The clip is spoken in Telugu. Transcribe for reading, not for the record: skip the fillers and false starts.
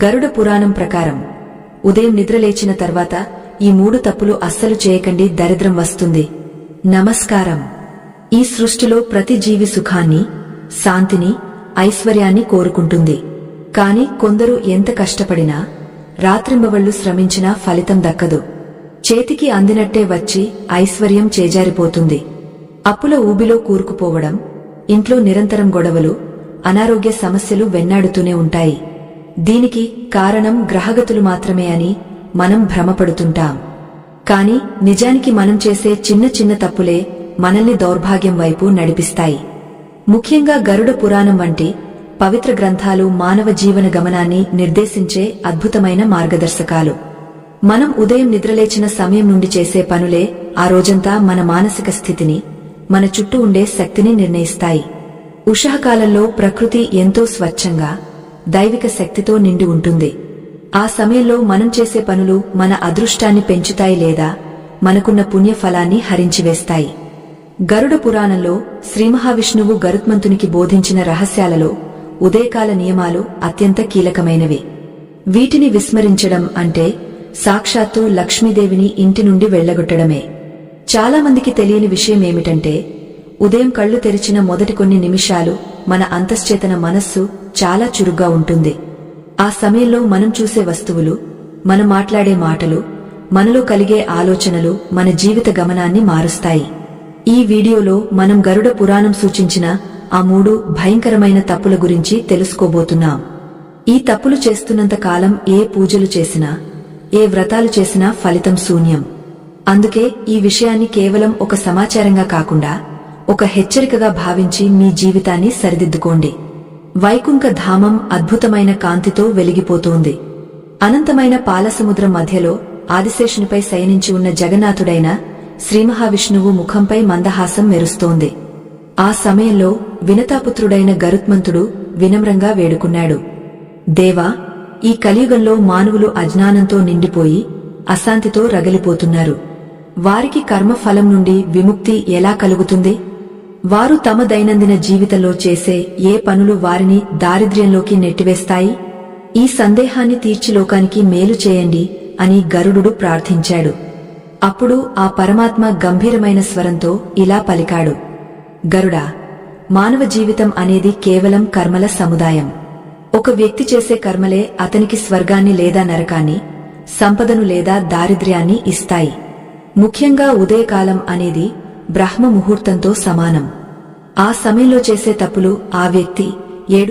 గరుడ పురాణం ప్రకారం ఉదయం నిద్రలేచిన తర్వాత ఈ 3 తప్పులు అస్సలు చేయకండి, దరిద్రం వస్తుంది. నమస్కారం. ఈ సృష్టిలో ప్రతి జీవి సుఖాన్ని, శాంతిని, ఐశ్వర్యాన్ని కోరుకుంటుంది. కాని కొందరు ఎంత కష్టపడినా, రాత్రింబవళ్లు శ్రమించినా ఫలితం దక్కదు. చేతికి అందినట్టే వచ్చి ఐశ్వర్యం చేజారిపోతుంది. అప్పుల ఊబిలో కూరుకుపోవడం, ఇంట్లో నిరంతరం గొడవలు, అనారోగ్య సమస్యలు వెన్నాడుతూనే ఉంటాయి. దీనికి కారణం గ్రహగతులు మాత్రమే అని మనం భ్రమపడుతుంటాం. కాని నిజానికి మనం చేసే చిన్న చిన్న తప్పులే మనల్ని దౌర్భాగ్యం వైపు నడిపిస్తాయి. ముఖ్యంగా గరుడ పురాణం వంటి పవిత్ర గ్రంథాలు మానవ జీవన గమనాన్ని నిర్దేశించే అద్భుతమైన మార్గదర్శకాలు. మనం ఉదయం నిద్రలేచిన సమయం నుండి చేసే పనులే ఆ రోజంతా మన మానసిక స్థితిని, మన చుట్టూ ఉండే శక్తిని నిర్ణయిస్తాయి. ఉషఃకాలంలో ప్రకృతి ఎంతో స్వచ్ఛంగా, దైవిక శక్తితో నిండి ఉంటుంది. ఆ సమయంలో మనం చేసే పనులు మన అదృష్టాన్ని పెంచుతాయి లేదా మనకున్న పుణ్యఫలాన్ని హరించివేస్తాయి. గరుడ పురాణంలో శ్రీమహావిష్ణువు గరుత్మంతునికి బోధించిన రహస్యాలలో ఉదయకాల నియమాలు అత్యంత కీలకమైనవి. వీటిని విస్మరించడం అంటే సాక్షాత్తు లక్ష్మీదేవిని ఇంటి నుండి వెళ్లగొట్టడమే. చాలామందికి తెలియని విషయమేమిటంటే, ఉదయం కళ్లు తెరిచిన మొదటి కొన్ని నిమిషాలు మన అంతశ్చేతన మనస్సు చాలా చురుగ్గా ఉంటుంది. ఆ సమయంలో మనం చూసే వస్తువులు, మనం మాట్లాడే మాటలు, మనలో కలిగే ఆలోచనలు మన జీవిత గమనాన్ని మారుస్తాయి. ఈ వీడియోలో మనం గరుడ పురాణం సూచించిన ఆ 3 భయంకరమైన తప్పుల గురించి తెలుసుకోబోతున్నాం. ఈ తప్పులు చేస్తున్నంత కాలం ఏ పూజలు చేసినా, ఏ వ్రతాలు చేసినా ఫలితం శూన్యం. అందుకే ఈ విషయాన్ని కేవలం ఒక సమాచారంగా కాకుండా ఒక హెచ్చరికగా భావించి మీ జీవితాన్ని సరిదిద్దుకోండి. వైకుంఠ ధామం అద్భుతమైన కాంతితో వెలిగిపోతోంది. అనంతమైన పాలసముద్రం మధ్యలో ఆదిశేషునిపై శయనించి ఉన్న జగన్నాథుడైన శ్రీమహావిష్ణువు ముఖంపై మందహాసం మెరుస్తోంది. ఆ సమయంలో వినతాపుత్రుడైన గరుత్మంతుడు వినమ్రంగా వేడుకున్నాడు. దేవా, ఈ కలియుగంలో మానవులు అజ్ఞానంతో నిండిపోయి అశాంతితో రగిలిపోతున్నారు. వారికి కర్మఫలం నుండి విముక్తి ఎలా కలుగుతుంది? వారు తమ దైనందిన జీవితంలో చేసే ఏ పనులు వారిని దారిద్ర్యంలోకి నెట్టివేస్తాయి? ఈ సందేహాన్ని తీర్చి లోకానికి మేలు చేయండి అని గరుడు ప్రార్థించాడు. అప్పుడు ఆ పరమాత్మ గంభీరమైన స్వరంతో ఇలా పలికాడు. గరుడా, మానవ జీవితం అనేది కేవలం కర్మల సముదాయం. ఒక వ్యక్తి చేసే కర్మలే అతనికి స్వర్గాన్ని లేదా నరకాన్ని, సంపదను లేదా దారిద్ర్యాన్ని ఇస్తాయి. ముఖ్యంగా ఉదయకాలం అనేది బ్రహ్మ ముహూర్తంతో సమానం. ఆ సమయంలో చేసే తప్పులు ఆ వ్యక్తి